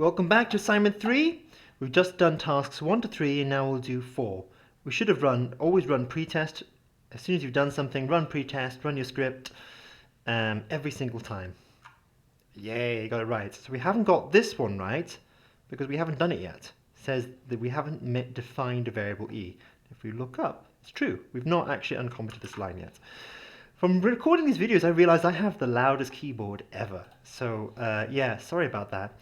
Welcome back to assignment 3. We've just done tasks 1 to 3 and now we'll do 4. We should have always run pretest. As soon as you've done something, run pretest, run your script every single time. Yay, got it right. So we haven't got this one right because we haven't done it yet. It says that we haven't defined a variable e. If we look up, it's true. We've not actually uncommented this line yet. From recording these videos, I realized I have the loudest keyboard ever. So yeah, sorry about that.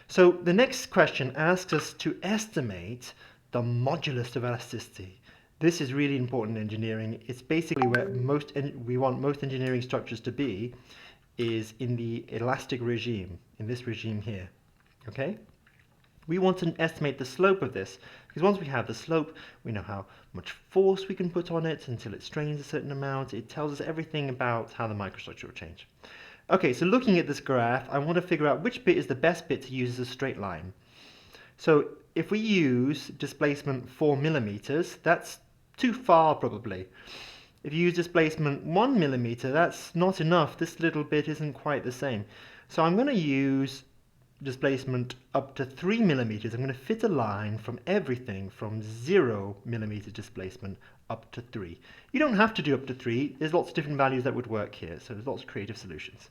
So the next question asks us to estimate the modulus of elasticity. This is really important in engineering. It's basically where we want most engineering structures to be, is in the elastic regime, in this regime here. Okay? We want to estimate the slope of this, because once we have the slope, we know how much force we can put on it until it strains a certain amount. It tells us everything about how the microstructure will change. Okay, so looking at this graph, I want to figure out which bit is the best bit to use as a straight line. So if we use displacement 4 millimeters, that's too far probably. If you use displacement 1 millimeter, that's not enough. This little bit isn't quite the same. So I'm going to use displacement up to 3 millimeters. I'm going to fit a line from everything from 0 millimeter displacement up to 3. You don't have to do up to 3. There's lots of different values that would work here, so there's lots of creative solutions.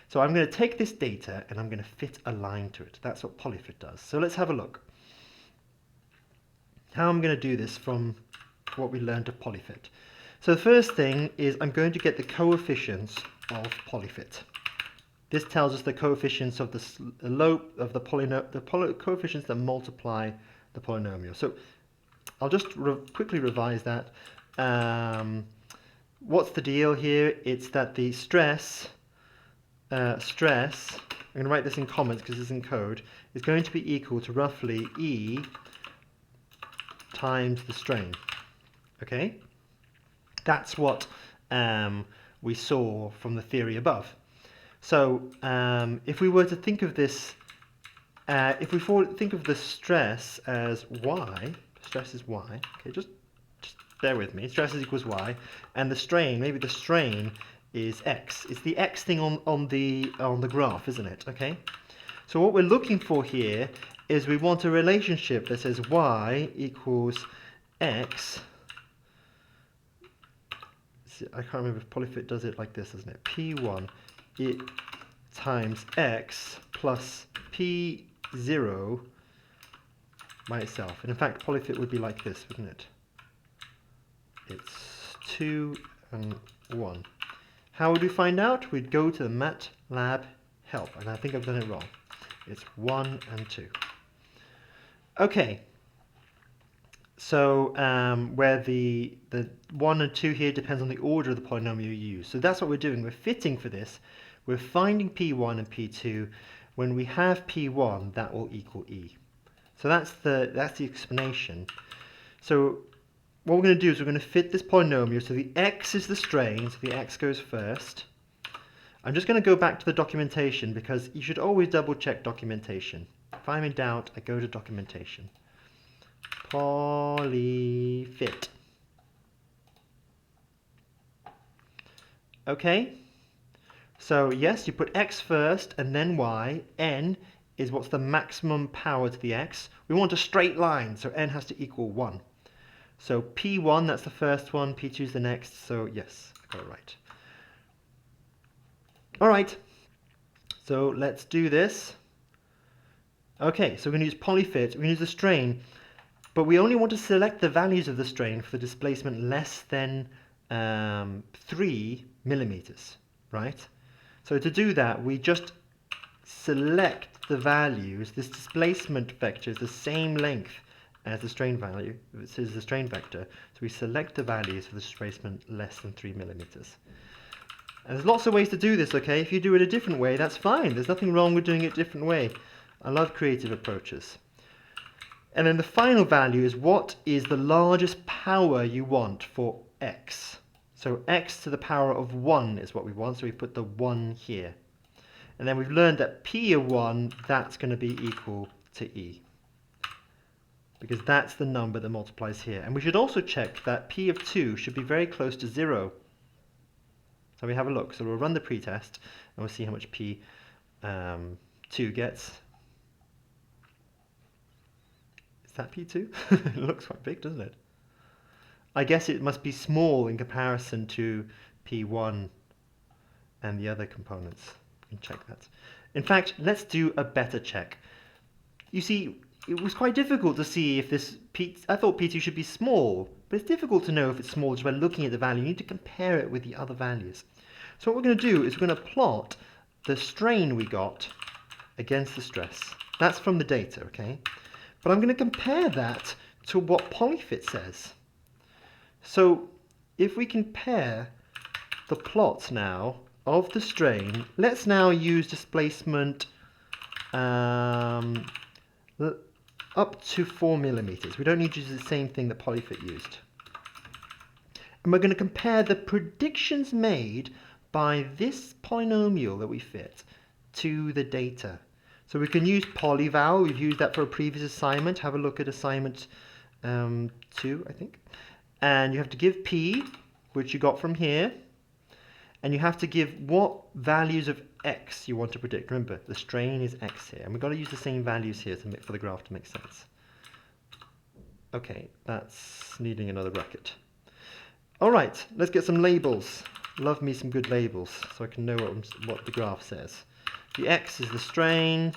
So I'm going to take this data and I'm going to fit a line to it. That's what polyfit does. So let's have a look. How I'm going to do this from what we learned of polyfit. So the first thing is I'm going to get the coefficients of polyfit. This tells us the coefficients of the slope of the coefficients that multiply the polynomial. So I'll just quickly revise that. What's the deal here? It's that the stress, I'm going to write this in comments because it's in code, is going to be equal to roughly E times the strain. Okay? That's what we saw from the theory above. So if we were to think of this, if we think of the stress as y, stress is y, okay, just bear with me, stress is equals y, and the strain, maybe the strain is x. It's the x thing on the graph, isn't it? Okay. So what we're looking for here is we want a relationship that says y equals x. I can't remember if polyfit does it like this, doesn't it? P1 times x plus P0 by itself. And in fact, polyfit would be like this, wouldn't it? It's 2 and 1. How would we find out? We'd go to the MATLAB help, and I think I've done it wrong. It's 1 and 2. Okay. So where the 1 and 2 here depends on the order of the polynomial you use. So that's what we're doing. We're fitting for this. We're finding P1 and P2. When we have P1, that will equal E. So that's the explanation. So what we're going to do is we're going to fit this polynomial. So the x is the strain, so the x goes first. I'm just going to go back to the documentation because you should always double check documentation. If I'm in doubt, I go to documentation. Polyfit. Okay, so yes, you put x first and then y. N is what's the maximum power to the x. We want a straight line, so n has to equal 1. So P1, that's the first one, P2 is the next, so yes, I got it right. All right, so let's do this. Okay, so we're going to use polyfit, we're going to use the strain. But we only want to select the values of the strain for the displacement less than 3 millimeters, right? So to do that, we just select the values. This displacement vector is the same length as the strain value. This is the strain vector. So we select the values for the displacement less than 3 millimeters. And there's lots of ways to do this, okay? If you do it a different way, that's fine. There's nothing wrong with doing it a different way. I love creative approaches. And then the final value is what is the largest power you want for x. So x to the power of 1 is what we want, so we put the 1 here. And then we've learned that p of 1, that's going to be equal to e. Because that's the number that multiplies here. And we should also check that p of 2 should be very close to 0. So we have a look. So we'll run the pretest, and we'll see how much p 2 gets. that P2? It looks quite big, doesn't it? I guess it must be small in comparison to P1 and the other components. We can check that. In fact, let's do a better check. You see, it was quite difficult to see if this I thought P2 should be small, but it's difficult to know if it's small just by looking at the value. You need to compare it with the other values. So what we're going to do is we're going to plot the strain we got against the stress. That's from the data, okay? But I'm going to compare that to what polyfit says. So if we compare the plots now of the strain, let's now use displacement up to 4 millimeters. We don't need to use the same thing that polyfit used. And we're going to compare the predictions made by this polynomial that we fit to the data. So we can use polyval. We've used that for a previous assignment. Have a look at assignment 2, I think. And you have to give P, which you got from here. And you have to give what values of X you want to predict. Remember, the strain is X here. And we've got to use the same values here for the graph to make sense. Okay, that's needing another bracket. All right, let's get some labels. Love me some good labels so I can know what the graph says. The X is the strain.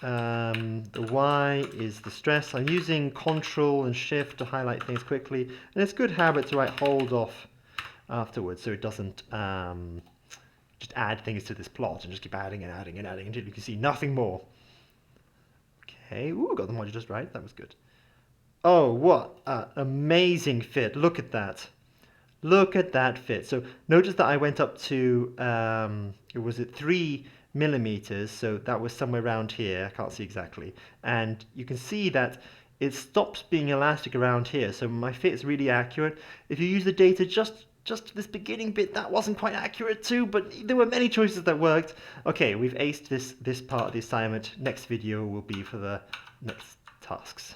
The Y is the stress. I'm using Control and Shift to highlight things quickly. And it's a good habit to write hold off afterwards so it doesn't just add things to this plot and just keep adding and adding and adding until you can see nothing more. Okay, ooh, got the modulus right. That was good. Oh, what an amazing fit. Look at that. Look at that fit. So notice that I went up to, was it 3 millimeters? So that was somewhere around here. I can't see exactly. And you can see that it stops being elastic around here. So my fit is really accurate. If you use the data just this beginning bit, that wasn't quite accurate too, but there were many choices that worked. Okay, we've aced this part of the assignment. Next video will be for the next tasks.